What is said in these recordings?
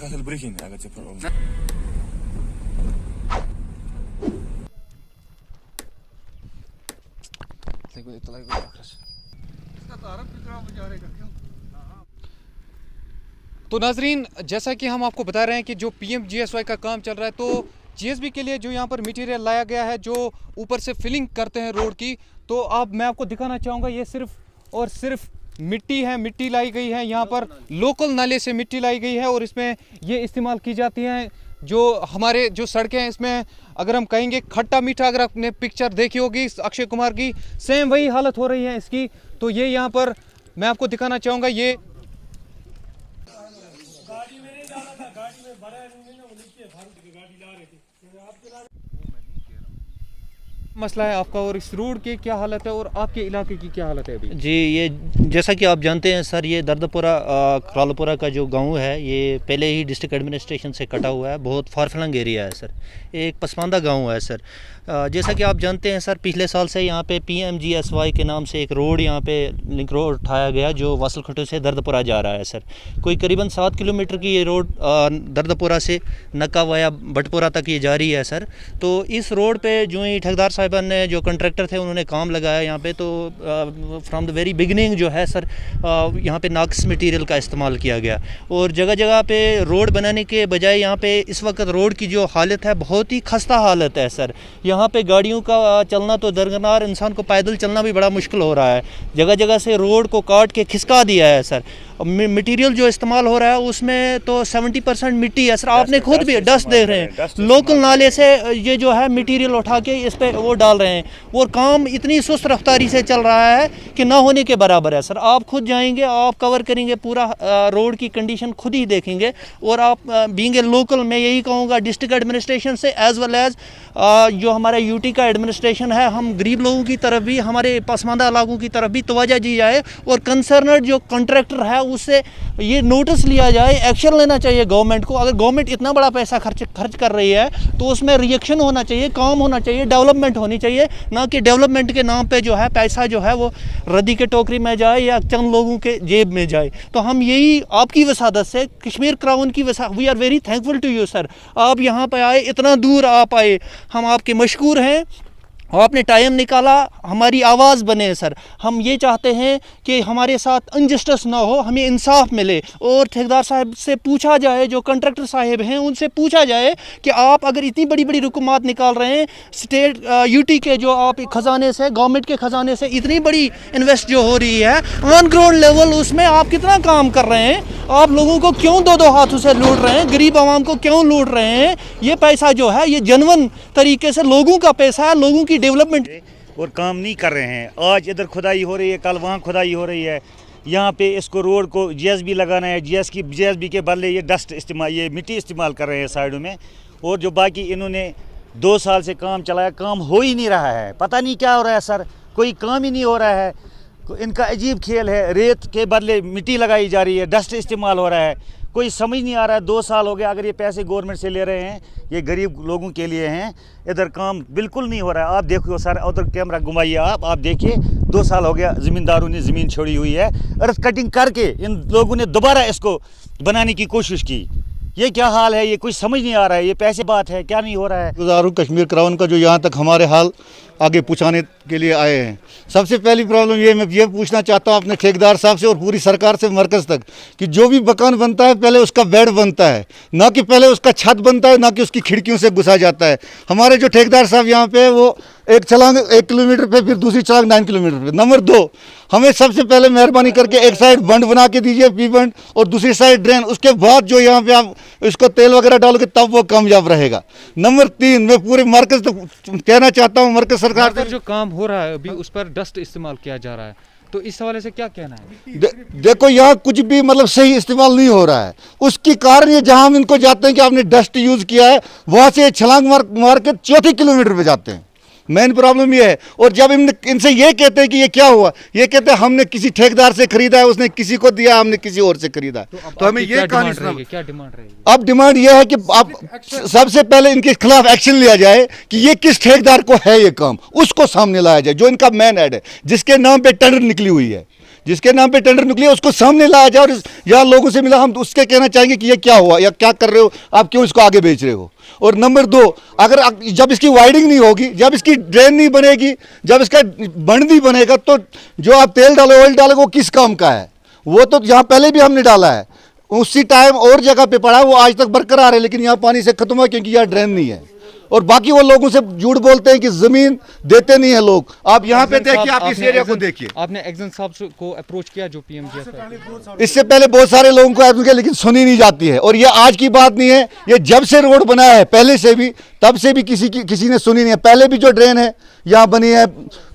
तो नाजरीन, जैसा कि हम आपको बता रहे हैं कि जो PMGSY का काम चल रहा है, तो GSB के लिए जो यहाँ पर मटेरियल लाया गया है, जो ऊपर से फिलिंग करते हैं रोड की, तो अब मैं आपको दिखाना चाहूँगा, ये सिर्फ और सिर्फ मिट्टी है, मिट्टी लाई गई है यहाँ पर, लोकल नाले से मिट्टी लाई गई है और इसमें ये इस्तेमाल की जाती हैं। जो हमारे जो सड़कें हैं, इसमें अगर हम कहेंगे खट्टा मीठा, अगर आपने पिक्चर देखी होगी अक्षय कुमार की, सेम वही हालत हो रही है इसकी। तो ये यहाँ पर मैं आपको दिखाना चाहूँगा, ये मसला है आपका, और इस रोड की क्या हालत है और आपके इलाके की क्या हालत है अभी? जी, ये जैसा कि आप जानते हैं सर, ये दर्दपुरा क्रालपुरा का जो गांव है, ये पहले ही डिस्ट्रिक्ट एडमिनिस्ट्रेशन से कटा हुआ है, बहुत फार फ्लंग एरिया है सर, एक पसमानदा गांव है सर। जैसा कि आप जानते हैं सर, पिछले साल से यहाँ पे PMGSY के नाम से एक रोड यहाँ पे लिंक रोड उठाया गया जो वासलखट्टू से दर्दपुरा जा रहा है सर। कोई करीबन 7 किलोमीटर की ये रोड दर्दपुरा से नक्का वाया बटपुरा तक ये जा रही है सर। तो इस रोड पे जो ही ठेकेदार साहिबान ने, जो कंट्रैक्टर थे, उन्होंने काम लगाया यहाँ पे, तो फ्रॉम द वेरी बिगिनिंग जो है सर, यहाँ पे नाकस मटीरियल का इस्तेमाल किया गया और जगह जगह पे रोड बनाने के बजाय यहाँ पे इस वक्त रोड की जो हालत है, बहुत ही खस्ता हालत है सर। यहाँ पे गाड़ियों का चलना तो दरकिनार, इंसान को पैदल चलना भी बड़ा मुश्किल हो रहा है। जगह जगह से रोड को काट के खिसका दिया है सर। मटेरियल जो इस्तेमाल हो रहा है उसमें तो 70% मिट्टी है सर। आपने खुद भी डस्ट देख रहे हैं, लोकल नाले से ये जो है मटेरियल उठा के इस पे वो डाल रहे हैं और काम इतनी सुस्त रफ्तारी से चल रहा है कि ना होने के बराबर है सर। आप खुद जाएंगे, आप कवर करेंगे, पूरा रोड की कंडीशन खुद ही देखेंगे। और आप बीइंग ए लोकल, मैं यही कहूँगा डिस्ट्रिक्ट एडमिनिस्ट्रेशन से एज वेल एज जो हमारा यूटी का एडमिनिस्ट्रेशन है, हम गरीब लोगों की तरफ भी, हमारे पसमानदा इलाकों की तरफ भी तवज्जो दी जाए और कंसर्नड जो कॉन्ट्रैक्टर है उससे ये नोटिस लिया जाए, एक्शन लेना चाहिए गवर्नमेंट को। अगर गवर्नमेंट इतना बड़ा पैसा खर्च कर रही है तो उसमें रिएक्शन होना चाहिए, काम होना चाहिए, डेवलपमेंट होनी चाहिए, ना कि डेवलपमेंट के नाम पे जो है पैसा जो है वो रद्दी के टोकरी में जाए या चंद लोगों के जेब में जाए। तो हम यही आपकी वसादत से, कश्मीर क्राउन की we are very thankful to you sir. आप यहाँ पे आए, इतना दूर आप आए, हम आपके मशकूर हैं। आपने टाइम निकाला, हमारी आवाज़ बने सर। हम ये चाहते हैं कि हमारे साथ अनजस्टिस ना हो, हमें इंसाफ मिले और ठेकेदार साहब से पूछा जाए, जो कंट्रैक्टर साहब हैं उनसे पूछा जाए कि आप अगर इतनी बड़ी बड़ी रकूमात निकाल रहे हैं स्टेट यूटी के जो आप ख़जाने से, गवर्नमेंट के ख़जाने से इतनी बड़ी इन्वेस्ट जो हो रही है ऑन ग्राउंड लेवल, उसमें आप कितना काम कर रहे हैं? आप लोगों को क्यों दो हाथों से लूट रहे हैं? गरीब आवाम को क्यों लूट रहे हैं? ये पैसा जो है ये जनवन तरीके से लोगों का पैसा है, लोगों की डेवलपमेंट और काम नहीं कर रहे हैं। आज इधर खुदाई हो रही है, कल वहाँ खुदाई हो रही है। यहाँ पे इसको रोड को GSB लगाना है, GSB के बदले ये डस्ट इस्तेमाल, ये मिट्टी इस्तेमाल कर रहे हैं साइडों में। और जो बाकी इन्होंने 2 साल से काम चलाया, काम हो ही नहीं रहा है। पता नहीं क्या हो रहा है सर, कोई काम ही नहीं हो रहा है। इनका अजीब खेल है, रेत के बदले मिट्टी लगाई जा रही है, डस्ट इस्तेमाल हो रहा है, कोई समझ नहीं आ रहा है। 2 साल हो गया, अगर ये पैसे गवर्नमेंट से ले रहे हैं, ये गरीब लोगों के लिए हैं, इधर काम बिल्कुल नहीं हो रहा है। आप देखो सर, उधर कैमरा घुमाइए, आप देखिए, 2 साल हो गया ज़मींदारों ने ज़मीन छोड़ी हुई है। अर्थ कटिंग करके इन लोगों ने दोबारा इसको बनाने की कोशिश की। ये क्या हाल है, ये कुछ समझ नहीं आ रहा है। ये पैसे बात है, क्या नहीं हो रहा है। गुजारूँ कश्मीर क्राउन का जो यहाँ तक हमारे हाल आगे पहुँचाने के लिए आए हैं। सबसे पहली प्रॉब्लम ये, मैं ये पूछना चाहता हूँ अपने ठेकेदार साहब से और पूरी सरकार से मरकज़ तक, कि जो भी मकान बनता है पहले उसका बेड बनता है, ना कि पहले उसका छत बनता है, ना कि उसकी खिड़कियों से घुसा जाता है। हमारे जो ठेकेदार साहब यहाँ पे, वो एक छलांग 1 किलोमीटर पे, फिर दूसरी छलांग 9 किलोमीटर पे। नंबर 2, हमें सबसे पहले मेहरबानी करके एक साइड बंड बना के दीजिए, पी बंड, और दूसरी साइड ड्रेन। उसके बाद जो यहाँ पे आप इसको तेल वगैरह डालोगे तब वो कामयाब रहेगा। नंबर 3, मैं पूरे मरकज़ तो कहना चाहता हूँ, मरकज़ सरकार पर जो काम हो रहा है अभी उस पर डस्ट इस्तेमाल किया जा रहा है, तो इस हवाले से क्या कहना है? देखो, यहाँ कुछ भी मतलब सही इस्तेमाल नहीं हो रहा है। उसकी कारण ये, जहाँ हम इनको जाते हैं कि आपने डस्ट यूज़ किया है, वहाँ से छलांग मार के 4 किलोमीटर पे जाते हैं। मेन प्रॉब्लम ये है। और जब इनसे ये कहते हैं कि ये क्या हुआ, ये कहते हैं हमने किसी ठेकेदार से खरीदा है, उसने किसी को दिया, हमने किसी और से खरीदा। तो हमें ये कहानी सुनाओ। क्या डिमांड रहेगी? अब डिमांड ये है कि आप सबसे पहले इनके खिलाफ एक्शन लिया जाए कि ये किस ठेकेदार को है ये काम, उसको सामने लाया जाए, जो इनका मैन हेड है, जिसके नाम पे टेंडर निकली हुई है। जिसके नाम पे टेंडर निकली है उसको सामने लाया जाए और यहाँ लोगों से मिला, हम उसके कहना चाहेंगे कि ये क्या हुआ या क्या कर रहे हो आप, क्यों इसको आगे बेच रहे हो। और नंबर 2, अगर जब इसकी वाइडिंग नहीं होगी, जब इसकी ड्रेन नहीं बनेगी, जब इसका बंड नहीं बनेगा, तो जो आप तेल डालो ऑयल डालो वो किस काम का है? वो तो यहाँ पहले भी हमने डाला है, उसी टाइम और जगह पे पड़ा, वो आज तक बरकरार है, लेकिन यहाँ पानी से खत्म हुआ क्योंकि यहाँ ड्रेन नहीं है। और बाकी वो लोगों से झूठ बोलते हैं कि जमीन देते नहीं है लोग। आप यहाँ पे देखिए, आप इस एरिया को देखिए। आपने एग्जन साहब को अप्रोच किया जो पीएमजीएसवाई? इससे पहले बहुत सारे लोगों को अप्रोच किया, लेकिन सुनी नहीं जाती है। और ये आज की बात नहीं है, ये जब से रोड बना है, पहले से भी, तब से भी किसी ने सुनी नहीं है। पहले भी जो ड्रेन है यहाँ बनी है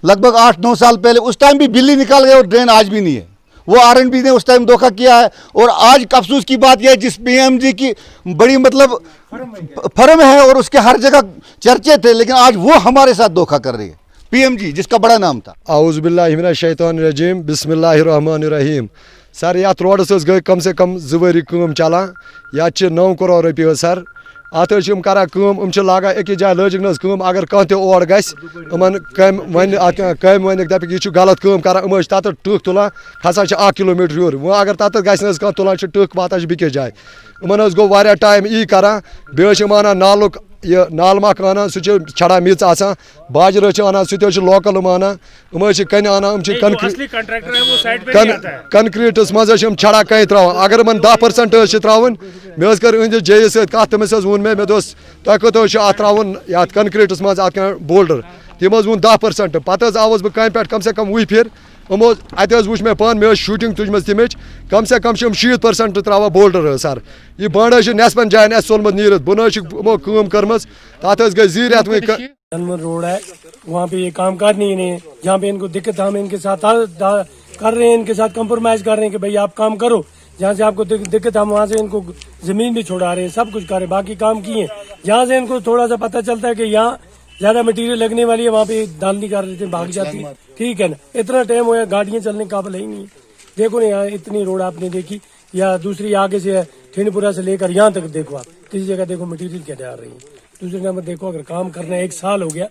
लगभग 8-9 साल पहले, उस टाइम भी बिल्ली निकाल गए और ड्रेन आज भी नहीं है। वो आरएनबी ने उस टाइम धोखा किया है। और आज अफसोस की बात यह है, जिस पीएमजी की बड़ी मतलब फर्म है और उसके हर जगह चर्चे थे, लेकिन आज वो हमारे साथ धोखा कर रही है, पीएमजी जिसका बड़ा नाम था। औज़ु बिल्लाहि मिनश शैतानिर रजीम, बिस्मिल्लाहिर रहमानिर रहीम। सर यात रोडस गई कम से कम 2 वरी काम चलान, या 9 करोड़ रुपये सर। अत करान कम, लागा अकिस जाए लजिक कम, अगर कह और गमन कम वन दप यह गलत कम करान, तत टक तुलान, खसा 1 किलोमीटर ह्योर, वो अगर तत गह तुलान टक वातान बिकिस जाए। गो वारिया टाइम यी करान, बेन नालुक यह नालमक अनान, सह छड़ा मिच आसान, बाजर अनान, सह लोकल अनान, कन अनान, कंक्रीटस मज छड़ा कह त्रावान। अगर 10% त्रावन, मे कर अहंदिस जे सत कत, तमिस वोन मे दोस तुम कत अत त्रावन ये कंक्रीटस मज बोल्डर, तम वोन 10%। पत आवस बह कम पे कम से कम 20 फिर, अत वुच मे पान, मे शूटिंग तुजम तमिच, कम से कम 60% त्रावान बोल्डर सर। यह बंड नेसपन जान अस सोलमत नीरत, बो कम कर्म, तथ गई 2 रेत वही। जनमन रोड है, वहाँ पे ये काम कर नहीं रहे, जहाँ पे इनको दिक्कत, हम इनके साथ कर रहे हैं, इनके साथ कंप्रोमाइज कर रहे हैं कि भाई आप काम करो, जहाँ से आपको दिक्कत, हम वहाँ से इनको जमीन भी छोड़ा रहे हैं, सब कुछ कर रहे हैं, बाकी काम किए। जहाँ से इनको थोड़ा सा पता चलता है कि यहाँ ज्यादा मटेरियल लगने वाली है, वहाँ पे दाल नहीं कर रहे थे, भाग जाती है। ठीक है ना, इतना टाइम हो, गाड़ियाँ चलने काबिल ही नहीं है। देखो ना यहाँ इतनी रोड आपने देखी, या दूसरी आगे से ठेनपुरा से लेकर यहाँ तक देखो, आप किसी जगह देखो मटेरियल क्या डाल रही है। दूसरे नंबर देखो, अगर काम करना 1 साल हो गया,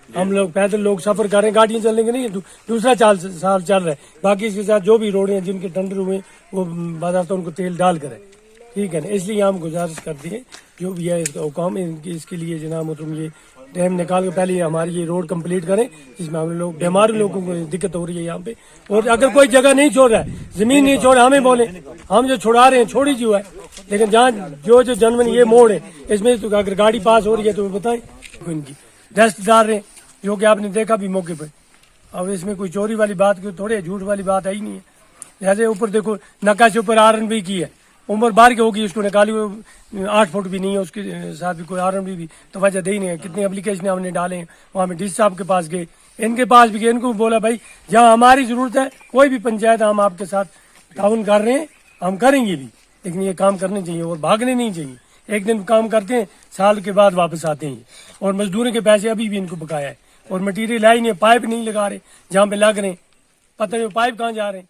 हम लोग पैदल लोग सफर कर रहे हैं, गाड़ियां चलने के नहीं, दूसरा साल चल रहा है। बाकी इसके साथ जो भी रोड हैं जिनके टेंडर हुए, वो बाजार तो उनको तेल डाल कर है। ठीक है ना, इसलिए हम गुजारिश करते हैं जो भी है इसका हुकाम, इसके लिए जनाब तुम ये टाइम निकाल के पहले हमारी ये रोड कंप्लीट करें, जिसमें हम लोग बीमार लोगों को दिक्कत हो रही है यहाँ पे। और अगर कोई जगह नहीं छोड़ रहा है, जमीन नहीं छोड़, हमें बोले, हम जो छुड़ा रहे हैं छोड़ी जो है, लेकिन जहाँ जो जनमन ये मोड़ है, इसमें तो अगर गाड़ी पास हो रही है तो बताएं, इनकी डस्ट डाल रहे हैं, जो कि आपने देखा भी मौके पर। अब इसमें कोई चोरी वाली बात, कोई थोड़े झूठ वाली बात है ही नहीं है। जैसे ऊपर देखो, नक्का से ऊपर आरएनबी की है, उम्र बार की होगी, उसको निकाली, 8 फुट भी नहीं है, उसके साथ भी कोई आरएनबी भी तो वजह दे ही नहीं है। कितनी एप्लीकेशन हमने डाले हैं, वहाँ में डीसी साहब के पास गए, इनके पास भी गए, इनको बोला भाई जहाँ हमारी जरूरत है, कोई भी पंचायत, हम आपके साथ ताउन कर रहे हैं, हम करेंगे भी, लेकिन ये काम करने चाहिए और भागने नहीं चाहिए। एक दिन काम करते हैं, साल के बाद वापस आते हैं, और मजदूरी के पैसे अभी भी इनको बकाया है, और मटेरियल है ही नहीं, पाइप नहीं लगा रहे, जहाँ पे लग रहे, पता नहीं पाइप कहाँ जा रहे हैं।